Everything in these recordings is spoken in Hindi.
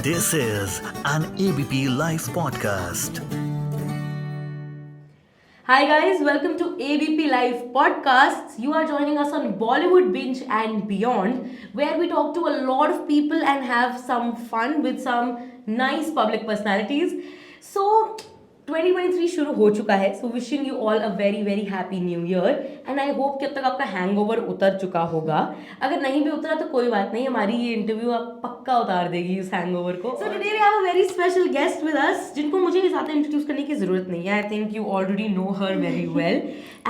This is an ABP Life podcast. Hi guys, welcome to ABP Live Podcasts. You are joining us on Bollywood Binge and Beyond, where we talk to a lot of people and have some fun with some nice public personalities. So 2023 शुरू हो चुका है, so wishing you all a very happy new year and I hope कि अब तक आपका हैंगओवर उतर चुका होगा. अगर नहीं भी उतरा तो कोई बात नहीं, हमारी ये इंटरव्यू आप पक्का उतार देगी इस हैंगओवर को. So today we have a very special guest with us, जिनको मुझे ज़्यादा इंट्रोड्यूस करने की ज़रूरत नहीं है. I think you already know her very well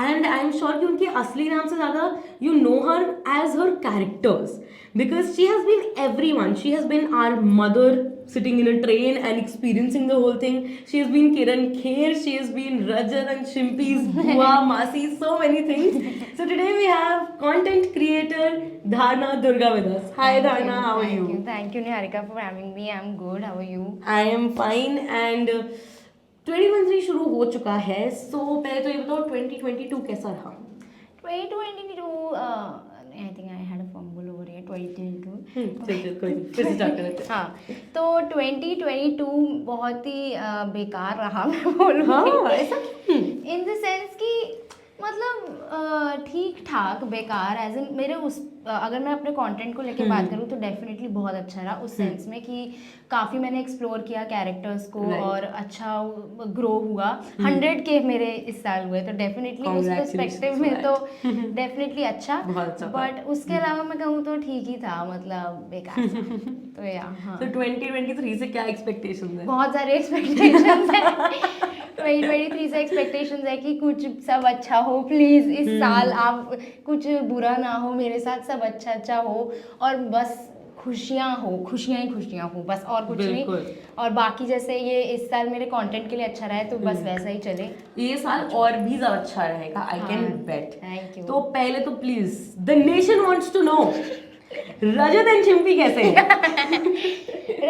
and I am sure कि उनके असली नाम से ज़्यादा you know her as her characters because she has been everyone. She has been our mother sitting in a train and experiencing the whole thing. She has been Kiran Kher, she has been Rajat and Shimpi's Bua, Masi, so many things. So today we have content creator Dharna Durga with us. Hi Dharna, how are you? Thank you Niharika for having me. I'm good. How are you? I am fine and 2023 शुरू हो चुका है. So पहले तो ये बताओ 2022 कैसा रहा? 2022 I think I had a fumble over here. 2022. चल कोई नहीं, फिर से स्टार्ट करते हैं. हाँ, तो 2022 बहुत ही बेकार रहा मैं बोलूँगी. हाँ, ऐसा क्यों? इन द सेंस कि मतलब ठीक ठाक बेकार एज इन मेरे उस अगर मैं अपने कंटेंट को लेके बात करूँ तो डेफिनेटली बहुत अच्छा रहा उस सेंस में कि काफ़ी मैंने एक्सप्लोर किया कैरेक्टर्स को और अच्छा ग्रो हुआ. 100K मेरे इस साल हुए तो डेफिनेटली उस पर्सपेक्टिव में तो डेफिनेटली अच्छा. बट उसके अलावा मैं कहूँ तो ठीक ही था, मतलब बेकार तो हाँ. तो 2023 से क्या एक्सपेक्टेशंस है? बहुत सारे एक्सपेक्टेशंस हैं. 2023 से एक्सपेक्टेशंस है कि कुछ सब अच्छा हो प्लीज इस साल, आप कुछ बुरा ना हो मेरे साथ, सब अच्छा हो और बस खुशियाँ ही हो बस और कुछ नहीं. और बाकी जैसे ये इस साल मेरे कंटेंट के लिए अच्छा रहा है तो बस वैसा ही चले. ये साल और भी ज्यादा अच्छा रहेगा, I can bet. Thank you. तो पहले तो please the nation wants to know Rajat and Shimpi कैसे हैं?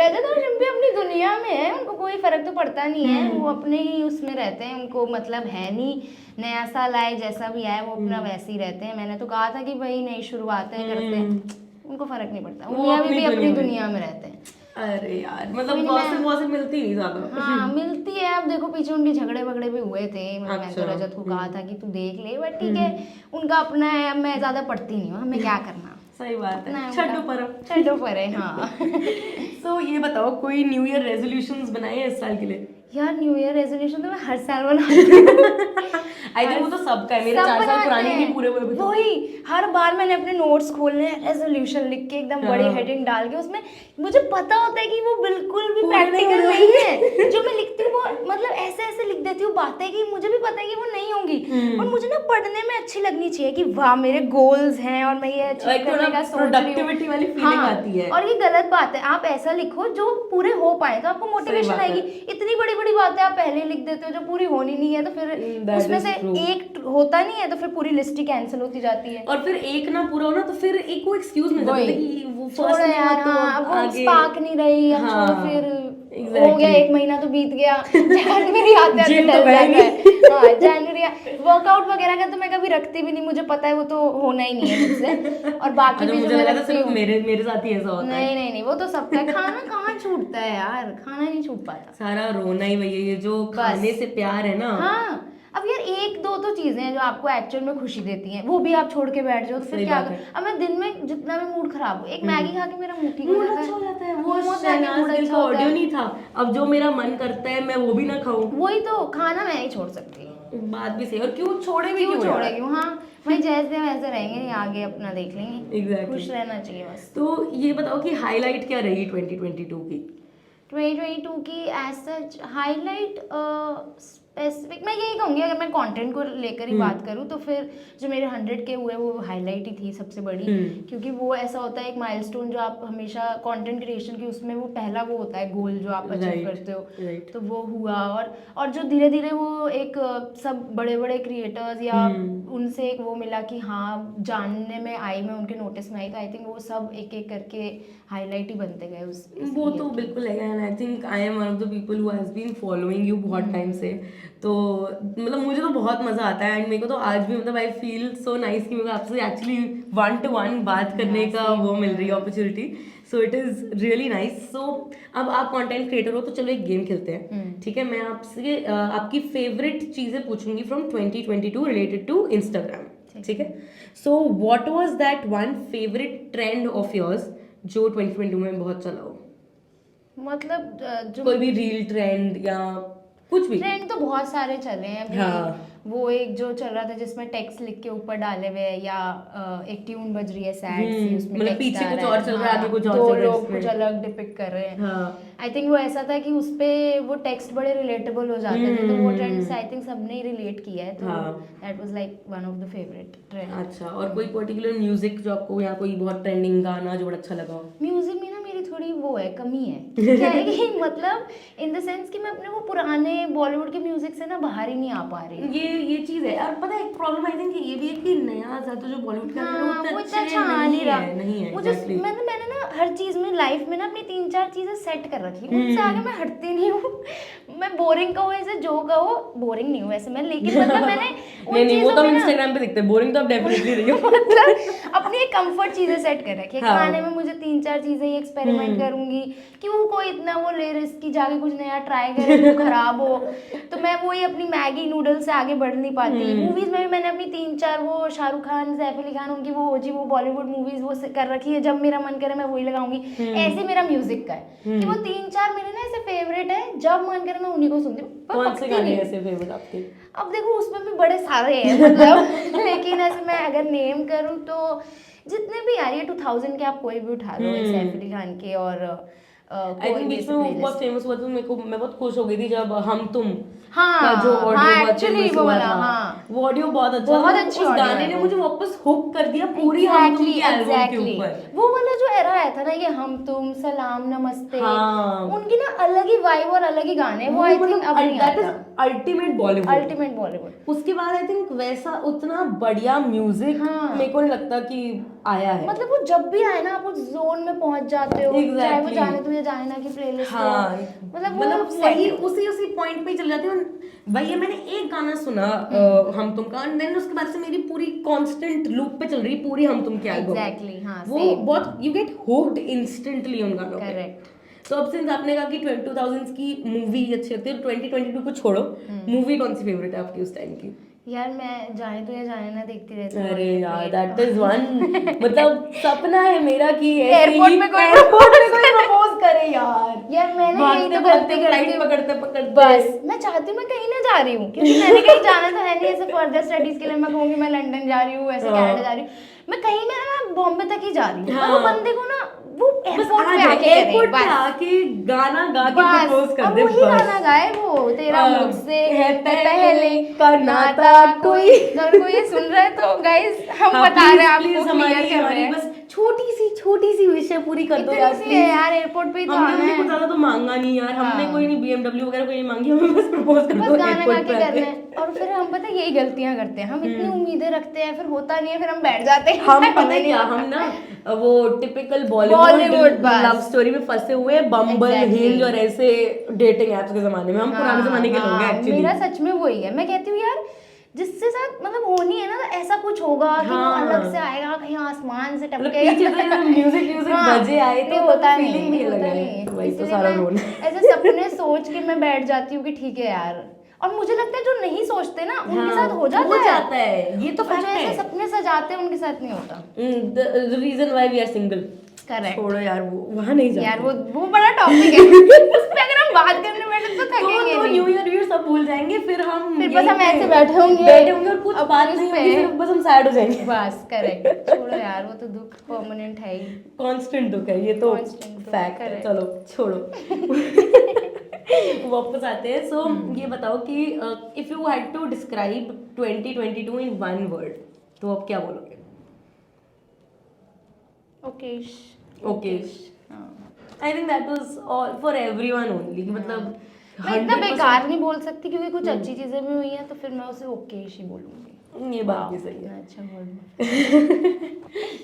रजत और शिम्पी अपनी दुनिया में है, उनको कोई फर्क तो पड़ता नहीं है. वो अपने ही उसमें रहते हैं, उनको मतलब है नहीं नया साल आए जैसा भी आए वो अपना वैसे ही रहते हैं. मैंने तो कहा था कि भाई नई शुरुआतें करते हैं, उनको फर्क नहीं पड़ता. वो अभी भी अपनी दुनिया में रहते हैं. अरे यार मतलब गॉसिप मिलती नहीं ज्यादा. हाँ मिलती है. अब देखो पीछे उनके झगड़े भी हुए थे. मैं तो रजत को कहा था कि तू देख ले, बट ठीक है उनका अपना है. अब मैं ज्यादा पढ़ती नहीं हूँ, हमें क्या करना. सही बात है, छड्डो पर है. हाँ. तो ये बताओ कोई न्यू ईयर रेजोल्यूशंस बनाए हैं इस साल के लिए? यार न्यू ईयर रेजोल्यूशन तो मैं हर साल बनाती हूँ. आई थिंक वो तो सबका है. मेरे 4 साल पुराने भी पूरे हुए. वही हर बार मैंने अपने नोट्स खोलने रेजोल्यूशन लिख के एकदम बड़ी हेडिंग डाल के, उसमें मुझे पता होता है कि वो बिल्कुल भी प्रैक्टिकल नहीं है. जो मैं लिखती हूँ वो मतलब ऐसे लिख देती हूँ बातें कि मुझे भी पता है कि वो नहीं होंगी. और मुझे ना पढ़ने में अच्छी लगनी चाहिए कि वाह मेरे गोल्स हैं और मैं ये अचीव करने का सोच रही हूँ. वाली फीलिंग आती है. और ये गलत बात है. आप ऐसा लिखो जो पूरे हो पाए तो आपको मोटिवेशन आएगी. इतनी बड़ी बातें आप पहले लिख देते हो जो पूरी होनी नहीं है, तो फिर उसमें से एक होता नहीं है तो फिर पूरी लिस्ट ही कैंसिल होती जाती है. और फिर एक ना पूरा हो ना तो फिर एक को एक्सक्यूज मिल जाता है कि वो फर्स्ट यार वो स्पार्क नहीं रही. फिर हो गया 1 महीना तो बीत गया. जनवरी आते डल जाता है. हाँ जनवरी वर्कआउट वगैरह का तो मैं कभी रखती भी नहीं, मुझे पता है वो तो होना ही नहीं है मुझसे. और बाकी भी जो मैं रखती हूँ मेरे साथ ही ऐसा होता है. नहीं वो तो सबका. खाना कहाँ छूटता है यार, खाना नहीं छूट पाता. सारा रोना ही भैया, ये जो खाने से प्यार है ना. हाँ अब यार 1-2 तो चीजें हैं जो आपको एक्चुअल में खुशी देती हैं, वो भी आप छोड़ के बैठ जाओ तो फिर क्या कर. अब मैं दिन में जितना भी मूड खराब हो, एक मैगी खा के मेरा मूड ठीक हो जाता है. वो ऑडियो नहीं था. अब जो मेरा मन करता है मैं वो भी ना खाऊं. वही तो, खाना मैं नहीं छोड़ सकती. बात भी सही. और क्यों छोड़े क्यों? हाँ भाई जैसे वैसे रहेंगे, आगे अपना देख लेंगे. एग्जैक्टली. खुश रहना चाहिए बस. तो ये बताओ कि हाईलाइट क्या रही 2022 की? 2022 की एज सच हाईलाइट स्पेसिफिक मैं यही कहूँगी, अगर मैं कंटेंट को लेकर ही बात करूँ तो फिर जो मेरे 100K हुए वो हाईलाइट ही थी सबसे बड़ी. क्योंकि वो ऐसा होता है एक माइलस्टोन जो आप हमेशा कंटेंट क्रिएशन की उसमें वो पहला वो होता है गोल जो आप अचीव करते हो. तो वो हुआ. और जो धीरे धीरे वो एक सब बड़े बड़े क्रिएटर्स या उनसे एक वो मिला कि हाँ जानने में आई, मैं उनके नोटिस में आई, तो आई थिंक वो सब एक एक करके हाईलाइट ही बनते गए उस वो तो बिल्कुल है. And I think I am one of the people who has been following you बहुत टाइम से. तो मतलब मुझे तो बहुत मजा आता है, एंड मेरे को तो आज भी मतलब आई फील सो नाइस कि मेरे को आपसे एक्चुअली 1-to-1 बात करने का वो मिल रही है opportunity, so it is really nice. So अब आप कंटेंट क्रिएटर हो तो चलो एक गेम खेलते हैं, ठीक है. मैं आपसे आपकी फेवरेट चीजें पूछूंगी फ्रॉम 2022 रिलेटेड टू इंस्टाग्राम, ठीक है. So what was that one favourite trend of yours जो 2022 में बहुत चला हो? मतलब जो कोई भी रील ट्रेंड या कुछ भी. ट्रेंड तो बहुत सारे चले हैं अभी. हाँ. वो एक जो चल रहा था जिसमें टेक्स्ट लिख के ऊपर डाले हुए हैं, या एक ट्यून बज रही है सैड सी, उसमें मतलब text पीछे आ कुछ रहा और है. चल रहा है, आगे कुछ और दो चल रहा है लोग इसमें. कुछ अलग डिपिक्ट कर रहे हैं. हाँ. आई थिंक वो ऐसा था कि उसपे वो टेक्स्ट बड़े रिलेटेबल हो जाते थे, तो वो ट्रेंड से आई थिंक सबने ही रिलेट किया है, तो that was like one of the favourite trend. अच्छा, और कोई पर्टिकुलर म्यूजिक जो आपको, या कोई बहुत ट्रेंडिंग गाना जो बड़ा अच्छा लगा हो? म्यूजिक में ना मेरी थोड़ी वो है, कमी है. क्या है कि मतलब इन द सेंस कि मैं अपने वो पुराने बॉलीवुड के म्यूजिक से ना बाहर ही नहीं आ पा रही. ये चीज है. और पता है एक प्रॉब्लम आई थिंक ये भी है कि नया ज्यादा जो बॉलीवुड का है वो इतना अच्छा आ नहीं रहा मुझे. मैंने ना हर चीज में लाइफ में ना अपनी 3-4 चीजें सेट कर रखी, उनसे आगे मैं हटती नहीं हूँ. मैं बोरिंग कहो ऐसे, जो कहो, बोरिंग नहीं हूँ वैसे मैं, लेकिन मतलब मैंने नहीं, वो तो इंस्टाग्राम पे दिखते हैं, बोरिंग तो आप डेफिनेटली रही हो. मतलब अपनी एक कंफर्ट चीजें सेट कर रखी है. खाने में मुझे 3-4 चीजें ही एक्सपेरिमेंट करूंगी, क्यों कोई इतना वो ले रिस्क की जाके कुछ नया ट्राई करे वो खराब हो. तो मैं वही अपनी मैगी नूडल्स से आगे बढ़ नहीं पाती. मूवीज में भी मैंने अपनी 3-4 वो शाहरुख खान, सैफ अली खान, उनकी वो ओजी वो बॉलीवुड मूवीज वो कर रखी है, जब मेरा मन करे मैं वही लगाऊंगी. ऐसे मेरा म्यूजिक का है कि वो 3-4 मेरे ना ऐसे फेवरेट है, जब मन करे मैं उन्हीं को सुनती हूँ. कौन से गाने ऐसे फेवरेट आपके? अब देखो उसमें भी बड़े सारे हैं मतलब लेकिन ऐसे मैं अगर नेम करूँ तो जितने भी यार ये 2000 के आप कोई भी उठा लो, सैफ अली खान के, और आई थिंक बीच में वो बहुत फेमस हुआ था, मैं बहुत खुश हो गई थी जब हम तुम हाँ, जो ऑडियो एक्चुअली वो वाला, हाँ वो ऑडियो बहुत अच्छा, बहुत अच्छी उस गाने ने मुझे वापस हुक कर दिया पूरी हम तुम की एल्बम के ऊपर. वो वाला जो एरा आया था ना, ये हम तुम, सलाम, नमस्ते, हाँ. उनकी ना अलग ही वाइब और अलग ही गाने, वो आई थिंक अब नहीं आता. अल्टीमेट बॉलीवुड. उसके बाद आई थिंक वैसा उतना बढ़िया म्यूजिक मेरे को नहीं लगता कि आया है. मतलब वो जब भी आए ना आप उस जोन में पहुंच जाते हो, चाहे वो जाने तुझे जाने ना की प्लेलिस्ट हो, मतलब वही उसी पॉइंट पे चल जाती हूँ. भैया मैंने एक गाना सुना हम तुम का, देन उसके बाद से मेरी पूरी कांस्टेंट लूप पे चल रही पूरी हम तुम की एल्बम. एग्जैक्टली, हाँ वो बहुत यू गेट हुक्ड इंस्टेंटली उन गानों पे. करेक्ट. तो अब सिंस आपने कहा कि 2000s की मूवी अच्छी लगती है, 2022 को छोड़ो, मूवी कौन सी फेवरेट है आपकी उस टाइम की? यार मैं जाने तो ये जाने ना देखती रहती हूँ. अरे यार दैट इज वन, मतलब सपना है मेरा कि एयरपोर्ट में कोई प्रपोज करे यार. यार मैंने यही तो गलती फ्लाइट पकड़ते बस मैं चाहती हूँ मैं कहीं ना जा रही हूँ, क्योंकि मैंने कहीं जाना तो है नहीं ऐसे फर्दर स्टडीज के लिए. मैं कहूँगी मैं लंदन जा रही हूँ, ऐसे कनाडा जा रही हूँ, मैं कहीं मैं बॉम्बे तक ही जा रही हूँ. वो बंदे को ना वो एयरपोर्ट पे आके गाना गा के प्रपोज कर दे. वही गाना गाए वो, तेरा मुझसे है पहले करना था कोई. अगर कोई ये सुन रहा है तो गाइस हम बता रहे हैं आपको, हमारी बस छोटी सी विश पूरी कर दो यार प्लीज. यार एयरपोर्ट पे ही तो आना हमने है. कुछ ज्यादा तो मांगा नहीं यार, हमने कोई नहीं BMW वगैरह कोई नहीं मांगी, हमें बस प्रपोज कर दो एयरपोर्ट पे करना है. और फिर हम पता यही गलतियां करते हैं, हम इतनी उम्मीदें रखते हैं, फिर होता नहीं है, फिर हम बैठ जाते हैं. हम पता है क्या, हम ना वो टिपिकल बॉलीवुड लव स्टोरी में फंसे हुए, बम्बल, हिंज और ऐसे डेटिंग एप्स के जमाने में. हम पुराने जमाने के लोग हैं एक्चुअली. मेरा सच में वही है. मैं कहती हूँ यार जिससे साथ मतलब होनी है ना, तो ऐसा कुछ होगा कि वो अलग से आएगा, कहीं आसमान से टपकेगा, पीछे से म्यूजिक बजे आए तो होता फीलिंग भी अलग है. वही तो सारा रोल है. ऐसे सपने सोच के मैं बैठ जाती हूँ कि ठीक है यार. और मुझे लगता है जो नहीं सोचते ना उनके साथ हो जाता है. ये तो फैक्ट है. ऐसे सपने सजाते हैं उनके साथ नहीं होता. The reason why we are single. Correct. छोड़ो यार, वो वहां नहीं जाते यार, वो बड़ा टॉपिक है. उस पे अगर हम बात करने बैठे तो थकेंगे नहीं. न्यू ईयर सब भूल जाएंगे, फिर बस हम ऐसे बैठे होंगे और कुछ बात नहीं होगी, बस हम सैड हो जाएंगे. बस करेक्ट. छोड़ो यार, वो तो दुख परमानेंट है ही, कांस्टेंट दुख है, ये तो फैक्ट है. चलो छोड़ो. वापस आते हैं. सो ये बताओ कि if you had to describe 2022 in one word, तो आप क्या बोलोगे? ओकेश. I think that was all for everyone only. मतलब मैं इतना बेकार नहीं बोल सकती क्योंकि कुछ अच्छी चीजें भी हुई हैं, तो फिर मैं उसे ओकेश ही बोलूंगी. ये बात भी सही है। अच्छा बोल।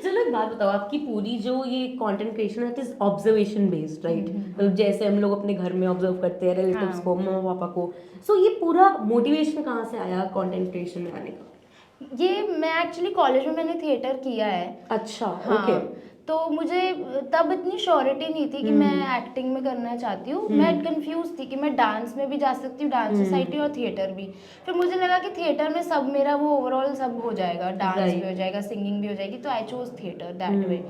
चलो एक बात बताओ, आपकी पूरी जो ये कंटेंट क्रिएशन है, it is observation based, right? मतलब जैसे हम लोग अपने घर में ऑब्जर्व करते हैं रिलेटिव्स हाँ। को, मम्मा पापा को, सो ये पूरा मोटिवेशन कहाँ से आया कंटेंट क्रिएशन में आने का? ये मैं एक्चुअली कॉलेज में मैंने थिएटर किया है। अच्छा, हाँ, ओके। तो मुझे तब इतनी श्योरिटी नहीं थी कि मैं एक्टिंग में करना चाहती हूँ। मैं कंफ्यूज थी कि मैं डांस में भी जा सकती हूँ, डांस सोसाइटी और थिएटर भी। फिर मुझे लगा कि थिएटर में सब मेरा वो ओवरऑल सब हो जाएगा, डांस भी हो जाएगा, सिंगिंग भी हो जाएगी, तो I chose theatre that way.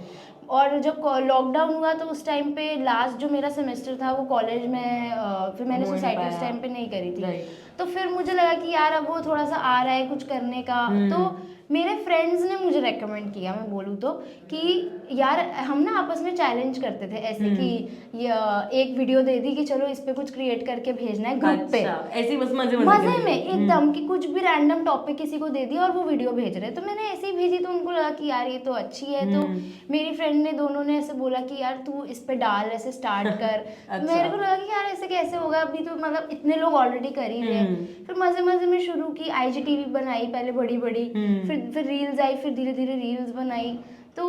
और जब लॉकडाउन हुआ तो उस टाइम पे लास्ट जो मेरा सेमेस्टर था वो कॉलेज में फिर मैंने हो नहीं सोसाइटी उस पाया। टाइम पे नहीं करी थी। Right. तो फिर मुझे लगा कि यार अब वो थोड़ा सा आ रहा है कुछ करने का, तो मेरे फ्रेंड्स ने मुझे रेकमेंड किया, मैं बोलूँ तो, कि यार हम ना आपस में चैलेंज करते थे ऐसे कि एक वीडियो दे दी कि चलो इस पे कुछ क्रिएट करके भेजना है ग्रुप पे। अच्छा, ऐसे ही बस मजे मजे में एकदम कि कुछ भी रैंडम टॉपिक किसी को दे दिया और वो वीडियो भेज रहे, तो मैंने ऐसे ही भेजी तो उनको लगा कि यार ये तो अच्छी है। तो मेरी फ्रेंड ने दोनों ने ऐसे बोला कि यार तू इस पे डाल, ऐसे स्टार्ट कर। अच्छा। मेरे को लगा कि यार ऐसे कैसे होगा, अभी तो मतलब इतने लोग ऑलरेडी कर ही रहे हैं। फिर मजे मजे में शुरू की, IGTV बनाई पहले बड़ी बड़ी, फिर रील्स आई, फिर धीरे धीरे रील्स बनाई। तो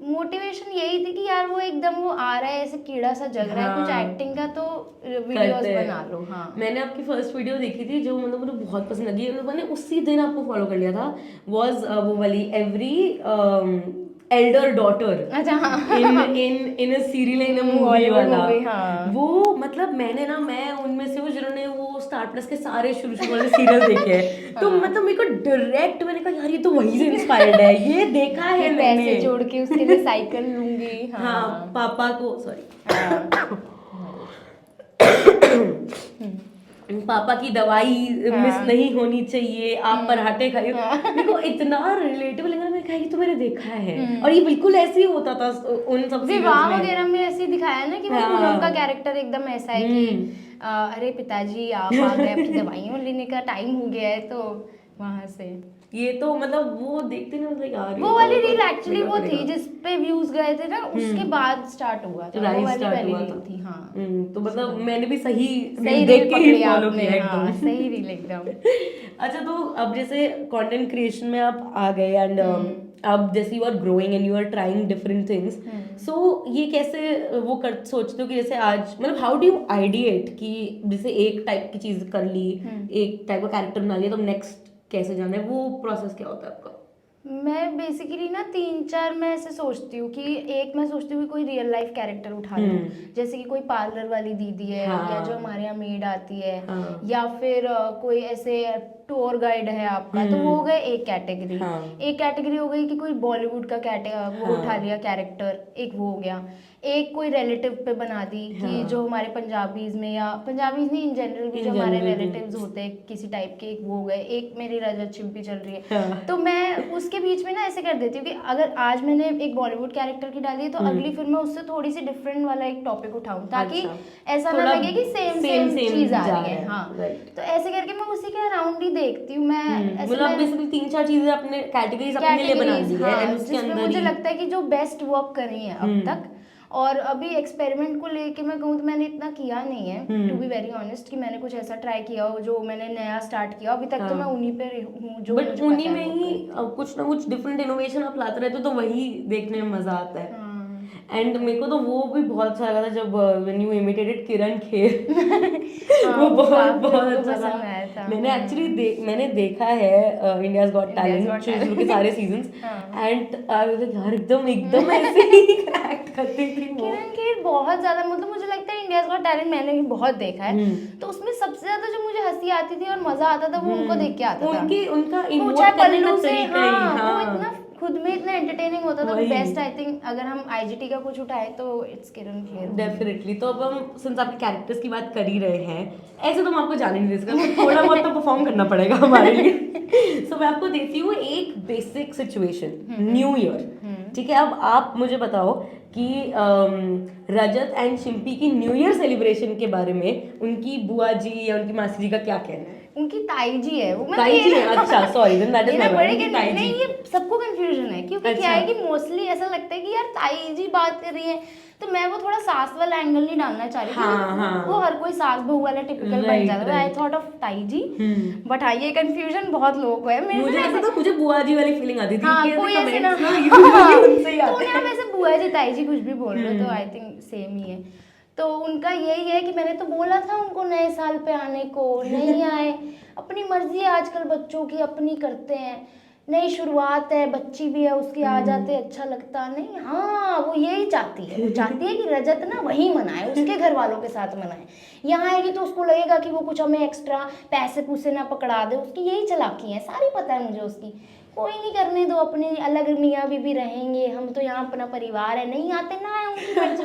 मोटिवेशन यही थी कि यार वो एकदम वो आ रहा है ऐसे कीड़ा सा जग रहा है कुछ एक्टिंग का, तो वीडियोस बना लो। हाँ, मैंने आपकी फर्स्ट वीडियो देखी थी जो मतलब मुझे बहुत पसंद लगी, मैंने उसी दिन आपको फॉलो कर लिया था, वाज वो वाली एवरी एल्डर डॉटर अच्छा, हाँ। In a serial, in a movie Bollywood वाला। movie, हाँ। वो मतलब मैं उनमें से हूँ जिन्होंने वो स्टार प्लस के सारे शुरू वाले सीरियल देखे हैं। तो मतलब मेरे को डायरेक्ट मैंने कहा यार ये तो वहीं से इंस्पायर्ड है, ये देखा है मैंने। पैसे जोड़ के उसके लिए साइकिल लूंगी। हाँ, पापा को सॉरी पापा की दवाई मिस नहीं होनी चाहिए, आप पराठे खाइए। देखो इतना रिलेटेबल लगा, मैंने कहा ये तो मैंने देखा है, और ये बिल्कुल ऐसे ही होता था उन सब विवाह वगैरह में ऐसे ही दिखाया ना कि वो पूनम का कैरेक्टर एकदम ऐसा है कि अरे पिताजी आप आ गए, आपकी दवाइयाँ लेने का टाइम हो गया है, तो वहां से ये तो मतलब वो देखते ना, मतलब यार वो वाली रील एक्चुअली वो थी जिस पे व्यूज गए थे ना, उसके बाद स्टार्ट हुआ था, वो वाली पहली रील थी। हाँ, तो मतलब मैंने भी सही रील देख के ही पकड़ी फॉलो आपने। किया हाँ, एकदम। सही रील एकदम। अच्छा, तो अब जैसे कंटेंट क्रिएशन में आप आ गए एंड अब जैसे you are growing and you are trying different things, so ये कैसे वो कर सोचते हो कि जैसे आज मतलब हाउ डू यू आइडिएट कि जैसे एक टाइप की चीज कर ली, एक टाइप का कैरेक्टर बना लिया, तो नेक्स्ट कैसे जाना है, वो प्रोसेस क्या होता है आपका? मैं बेसिकली ना 3-4 मैं ऐसे सोचती हूँ कि एक मैं सोचती हूँ कि कोई रियल लाइफ कैरेक्टर उठा लूँ, जैसे कि कोई पार्लर वाली दीदी है, या जो हमारे यहाँ मेड आती है, या फिर कोई ऐसे टूर गाइड है आपका, तो वो हो गए एक कैटेगरी। एक कैटेगरी हो गई कि कोई बॉलीवुड का वो उठा लिया कैरेक्टर, एक वो हो गया। एक कोई रिलेटिव पे बना दी कि जो हमारे पंजाबीज में, या पंजाबीज नहीं इन जनरल भी जो हमारे रिलेटिव्स होते हैं किसी टाइप के, एक वो हो गए। एक मेरी रजत चिंपी चल रही है, तो मैं उसके बीच में ना ऐसे कर देती हूँ कि अगर आज मैंने एक बॉलीवुड कैरेक्टर की डाली है तो अगली फिर मैं उससे थोड़ी सी डिफरेंट वाला एक टॉपिक उठाऊं, ताकि ऐसा ना लगे कि सेम चीज आ रही है। हाँ, तो ऐसे करके मैं उसी के अराउंड ही देखती हूँ। मैं मतलब बेसिकली 3-4 चीजें अपने कैटेगरीज अपने लिए बना दी है, एंड उसके अंदर मुझे लगता है कि जो बेस्ट वर्क कर रही है अब तक। और अभी एक्सपेरिमेंट को लेके मैं कहूँ तो मैंने इतना किया नहीं है, टू बी वेरी ऑनेस्ट, कि मैंने कुछ ऐसा ट्राई किया हो जो मैंने नया स्टार्ट किया। अभी तक तो मैं उन्हीं पे हूँ जो बट उन्हीं में ही कुछ ना कुछ डिफरेंट इनोवेशन आप लाते रहते हो, तो वही देखने में मजा आता है। एंड मेरे को तो वो भी बहुत अच्छा लगा था जब व्हेन यू इमिटेटेड किरण खेर। वो बहुत अच्छा था। मैंने एक्चुअली मैंने देखा है इंडियाज गॉट टैलेंट शुरू के सारे seasons, and I was like यार एकदम ऐसे ही एक्ट करती थी वो। किरण खेर बहुत ज्यादा, मतलब मुझे लगता है इंडियाज गॉट टैलेंट मैंने भी बहुत देखा है, तो उसमें सबसे ज्यादा जो मुझे हंसी आती थी और मजा आता था वो उनको देख के आता था। उनका इमोट करने का तरीका ही, वो इतना खुद में इतना एंटरटेनिंग होता था। बेस्ट आई थिंक अगर हम IGT का कुछ उठाए तो इट्स किरण खेर डेफिनेटली। तो अब हम सिंस आपके कैरेक्टर्स की बात कर ही रहे हैं, ऐसे तो हम आपको जाने नहीं दे सकते, थोड़ा बहुत तो परफॉर्म करना पड़ेगा हमारे लिए। सो मैं आपको देती हूँ एक बेसिक सिचुएशन, न्यू ईयर, ठीक है? अब आप मुझे बताओ कि रजत एंड शिम्पी की न्यू ईयर सेलिब्रेशन के बारे में उनकी बुआ जी या उनकी मासी जी का क्या कहना है? उनकी ताई जी है वो, ताई जी है, अच्छा sorry, then that is my bad. ताई जी, नहीं ये सबको कंफ्यूजन है, क्योंकि क्या है कि मोस्टली ऐसा लगता है कि यार ताई जी बात कर रही है, तो मैं वो थोड़ा सास वाला एंगल नहीं डालना चाह रही थी। हाँ। वो हर कोई सास बहू वाला टिपिकल बन जाता है। आई थॉट ऑफ ताई जी, बट हाँ ये कंफ्यूजन बहुत लोगों को है। मुझे ऐसा था, मुझे बुआ जी वाली फीलिंग आती थी हाँ, कि कोई ऐसे ऐसे ना comments ना उनसे ही तो आते उन्हें आप ऐसे बुआ जी ताई जी कुछ भी बोल रहे हो तो आई थिंक सेम ही है। तो उनका यही है कि मैंने तो बोला था उनको नए साल पे आने को, नहीं आए। अपनी मर्जी है, आजकल बच्चों की अपनी करते हैं, नई शुरुआत है, बच्ची भी है उसकी, आ जाते अच्छा लगता नहीं। हाँ वो यही चाहती है, वो चाहती है कि रजत ना वहीं मनाए, उसके घर वालों के साथ मनाए। यहाँ आएगी तो उसको लगेगा कि वो कुछ हमें एक्स्ट्रा पैसे पूसे ना पकड़ा दे, उसकी यही चालाकी है, सारी पता है मुझे उसकी। कोई नहीं, करने दो, अपने अलग मियाँ बीबी रहेंगे, हम तो यहाँ अपना परिवार है, नहीं आते ना आए, उनकी मर्जी।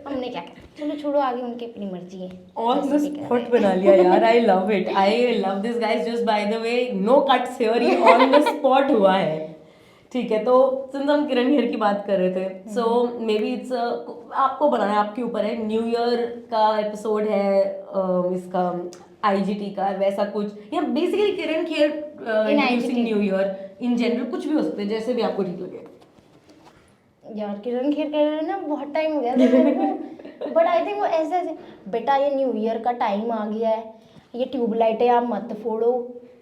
हमने क्या कहना, चलो छोड़ो, आगे उनकी अपनी मर्जी है। ऑन द स्पॉट बना लिया यार, I love it, I love this guys. Just by the way, no cuts here, ये ऑन द स्पॉट हुआ है। ठीक है, तो सिंस हम किरण हेयर की बात कर रहे थे, सो मे बी इट्स आपको बनाना है, आपके ऊपर है। न्यू ईयर का एपिसोड है इसका, आईजीटी का वैसा कुछ, या basically Kiran Kher introducing new year in general, कुछ भी हो सकते हैं, जैसे भी आपको ठीक लगे। यार किरण खेर कह रहे ना, बहुत टाइम हो गया था मेरे को, बट आई थिंक वो ऐसे ऐसे, बेटा ये न्यू ईयर का टाइम आ गया है, ये ट्यूबलाइटें आप मत फोड़ो,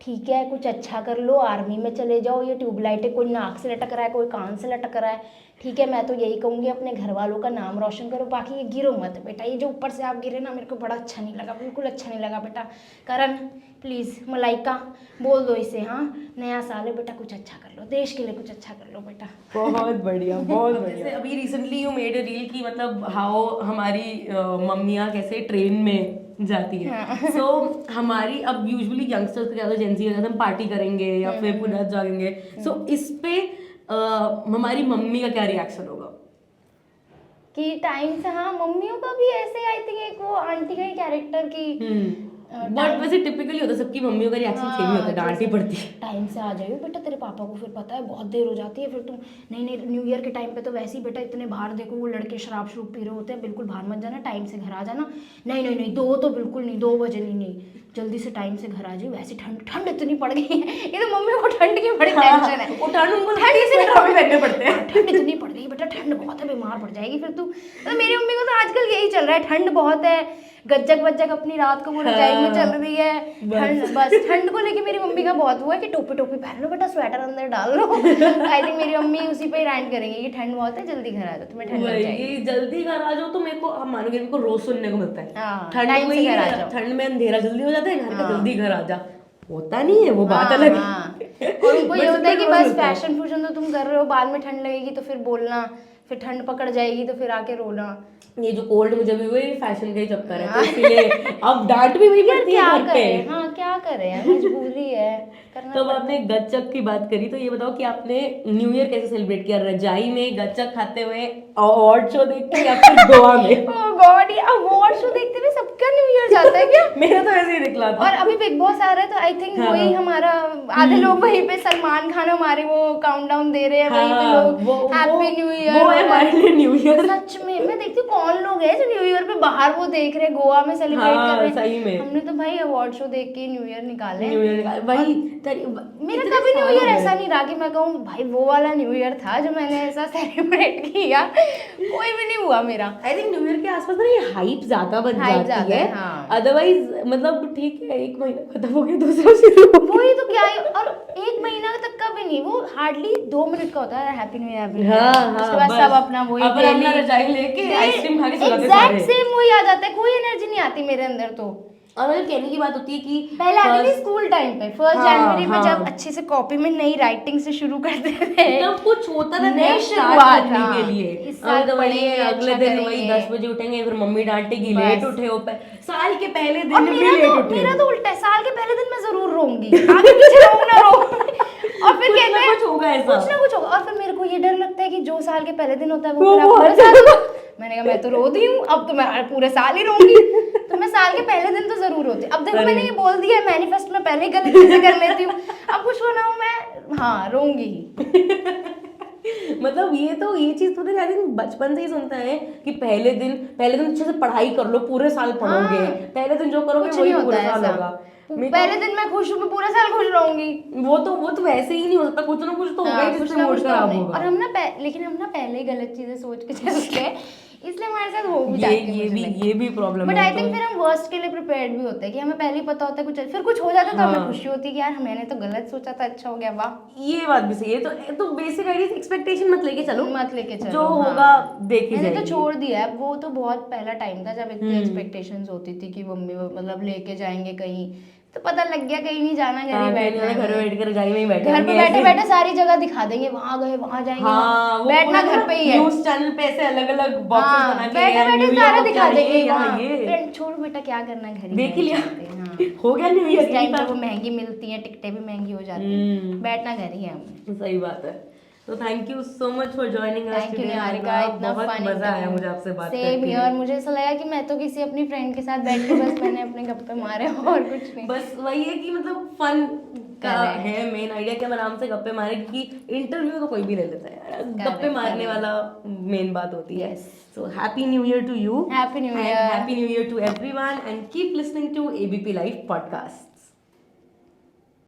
ठीक है, कुछ अच्छा कर लो, आर्मी में चले जाओ। ये ट्यूबलाइटें कोई नाक से लटक रहा है, कोई कान से लटक रहा है, ठीक है, मैं तो यही कहूँगी अपने घर वालों का नाम रोशन करो, बाकी ये गिरो मत बेटा। ये जो ऊपर से आप गिरे ना, मेरे को बड़ा अच्छा नहीं लगा, बिल्कुल अच्छा नहीं लगा बेटा। करण प्लीज़, मलाइका बोल दो इसे, हाँ नया साल है बेटा, कुछ अच्छा कर लो, देश के लिए कुछ अच्छा कर लो बेटा। बहुत बढ़िया, बहुत बढ़िया। जैसे अभी recently you made a reel की, मतलब हाउ हमारी मम्मियाँ कैसे ट्रेन में जाती है। सो हमारी अब यूजुअली यंगस्टर्स क्या, जेंजी हम पार्टी करेंगे या फिर पूरा जाएंगे, सो इस पे हमारी मम्मी का क्या रिएक्शन होगा? कि टाइम से, हाँ मम्मियों का भी ऐसे, आई थिंक एक वो आंटी का ही कैरेक्टर की, बट वैसे टिपिकली होता है, सबकी मम्मियों का रिएक्शन सेम ही होता है, डांट ही पड़ती है। टाइम से आ जाइयो बेटा, तेरे पापा को फिर पता है बहुत देर हो जाती है, फिर तुम नहीं नहीं, न्यू ईयर के टाइम पे तो वैसे ही बेटा इतने बाहर देखो वो लड़के शराब शरूब पी रहे होते हैं, बिल्कुल बाहर मत जाना, टाइम से घर आ जाना। नहीं नहीं नहीं, 2 तो बिल्कुल नहीं, 2 बजे नहीं, जल्दी से टाइम से घर आ जाइए, वैसे ठंड इतनी पड़ गई है। ये तो मम्मी को ठंड की बड़ी टेंशन है, वो ठंड उनको ठंड से पहनने पड़ते हैं। ठंड इतनी पड़ गई बेटा, ठंड बहुत है, बीमार पड़ जाएगी फिर तू। तो मेरी मम्मी को तो आजकल यही चल रहा है, ठंड बहुत है, गज्जक वज्जक अपनी रात को वो रजाई में चल रही है, ठंड, बस ठंड को लेके मेरी मम्मी का बहुत हुआ है कि टोपी टोपी पहन लो बेटा, स्वेटर अंदर डाल लो। आई थिंक मेरी मम्मी उसी पे ही राइड करेंगे कि ठंड बहुत है, जल्दी घर आ जाओ, तुम्हें ठंड लग जाएगी। जल्दी घर आ जाओ, तो मेरे को, हम मानोगे, मेरे को रोज सुनने को मिलता है, हाँ, ठंड में घर आ जाओ, ठंड में अंधेरा जल्दी हो जाता है, घर का जल्दी घर आ जा, होता नहीं है, वो बात अलग है। और उनको ये होता है कि बस फैशन फूशन तो तुम कर रहे हो, बाद में ठंड लगेगी तो फिर बोलना, फिर ठंड पकड़ जाएगी तो फिर आके रोना। ये जो कोल्ड मुझे भी हुआ, फैशन का ही चक्कर है, तो इसीलिए अब डांट भी वही पड़ती है घर पे। हाँ क्या करें यार, मजबूरी है, करना। तो अब आपने गच्चक की बात करी, तो ये बताओ कि आपने न्यू ईयर कैसे सेलिब्रेट किया, रजाई में गच्चक खाते हुए, अवार्ड शो देख के, या फिर गोवा में? ओह गॉड, ये अवार्ड शो देखते हुए सबका न्यू ईयर जाता है क्या? मेरा तो ऐसे ही निकला था। और अभी बिग बॉस आ रहा है तो आई थिंक वही हमारा, आधे लोग वहीं पे सलमान खान हमारे वो काउंटडाउन दे रहे हैं, वहीं पे लोग हैप्पी न्यू ईयर, वो है हमारे लिए न्यू ईयर। सच में मैं देखती हूँ कौन लोग हैं जो न्यू ईयर पे बाहर वो देख रहे हैं, गोवा में सेलिब्रेट कर रहे हैं। सही में हमने तो भाई अवार्ड शो देख के न्यू ईयर निकाले, न्यू ईयर वही। मेरा कभी न्यू ईयर ऐसा नहीं रहा कि मैं कहूँ भाई वो वाला न्यू ईयर था जो मैंने ऐसा सेलिब्रेट किया, कोई भी नहीं हुआ मेरा। आई थिंक न्यू ईयर के आसपास ना ये हाइप ज्यादा बन जाती है, अदरवाइज मतलब ठीक है, 1 महीना खत्म हो गया, दूसरा शुरू हो गया, वही तो क्या है। और 1 महीना तक का भी नहीं, वो हार्डली 2 मिनट का होता है, हैप्पी न्यू ईयर, उसके बाद सब अपना वही अपना रजाई लेके आइसक्रीम खा के सो जाते हैं एग्जैक्ट सेम वही आ जाता है, कोई एनर्जी नहीं आती मेरे अंदर। तो और मतलब कहने की बात होती है कि पहले आती थी स्कूल टाइम पे 1 जनवरी पे, जब अच्छे से कॉपी में नई राइटिंग से शुरू करते थे, तब कुछ होता था नई शुरुआत करने के लिए। इस साल पढ़ेंगे, अगले दिन वही 10 बजे उठेंगे, फिर मम्मी डांटेगी, लेट उठे हो, साल के पहले दिन भी लेट उठे। मेरा तो उल्टा है, साल के पहले दिन मैं जरूर रोऊंगी, आगे पीछे रोऊं ना रोऊं, और फिर कहते हैं कुछ होगा ऐसा, कुछ ना कुछ होगा। और फिर मेरे को ये डर लगता है कि जो साल के पहले दिन होता है वो पूरा साल होगा। मैंने कहा मैं तो रो दी हूँ, अब तो मैं पूरे साल ही रोऊंगी, तो मैं साल के पहले दिन तो जरूर रोती। अब देखो मैंने ये बोल दिया, मैनिफेस्ट में पहले ही गलत चीजें कर लेती हूँ, अब कुछ होना हो मैं हाँ रोऊंगी ही। मतलब ये चीज तो आई थिंक बचपन से ही सुनते हैं कि पहले दिन अच्छे से पढ़ाई कर लो, पूरे साल पढ़ोगे, पहले दिन जो करोगे वही पूरा साल होगा। पहले दिन मैं खुश हूँ, मैं पूरे साल खुश रहूंगी, वो तो वैसे ही नहीं हो सकता, कुछ ना कुछ तो होगा ही जिससे मूड खराब होगा। और लेकिन हम ना पहले ही गलत चीजें सोच के चलते हैं इसलिए हमारे साथ हो भी जाती है। ये भी प्रॉब्लम बट है। आई थिंक फिर हम वर्स्ट के लिए प्रिपेयर्ड भी होते हैं कि हमें पहले ही पता होता है कुछ, फिर कुछ हो जाता है तो हमें खुशी होती है कि यार मैंने तो गलत सोचा था, अच्छा हो गया, वाह। ये बात भी सही है। तो बेसिक आइडिया एक्सपेक्टेशन मत लेके चलो, मत लेके चलो, जो हाँ। होगा देखी मैंने तो जाएगी। छोड़ दिया है, वो तो बहुत पहला टाइम था जब इतनी एक्सपेक्टेशंस होती थी कि मम्मी मतलब लेके जाएंगे कहीं, तो पता लग गया कहीं नहीं जाना, घर ही बैठना है। घर में बैठ कर गाड़ी में ही बैठे घर पे बैठे बैठे सारी जगह दिखा देंगे, वहां गए, वहां जाएंगे, हाँ, वो बैठना पूरा घर पे ही है। न्यूज़ चैनल पे ऐसे अलग अलग बॉक्सेस हाँ, बना के बैठे यार, बैठे न्यू ईयर सारा को दिखा क्या देंगे यहाँ वहाँ। ये फिर छोड़ बेटा क्या करना, घर ही देख ही लिया। बैठ जाते हैं, हाँ। हो गया न्यू ईयर इस टाइम पे वो महंगी मिलती है, टिकटें भी महंगी हो जाती हैं, बैठना घर ही है हमें। सही बात है। तो thank you so much for joining us thank you today Niharika, इतना बहुत फन मजा आया मुझे आपसे बात सेम करके। हियर, मुझे ऐसा लगा कि मैं तो किसी अपनी फ्रेंड के साथ बैठ के बस मैंने अपने गप्पे मारे और कुछ नहीं। बस वही है कि मतलब फन का Correct. है मेन आइडिया कि हम आराम से गप्पे मारे, क्योंकि इंटरव्यू तो कोई भी ले लेता है यार, गप्पे मारने वाला मेन बात होती है। So happy new year to you, Happy New Year. Happy new year to everyone, and keep listening to ABP live podcast.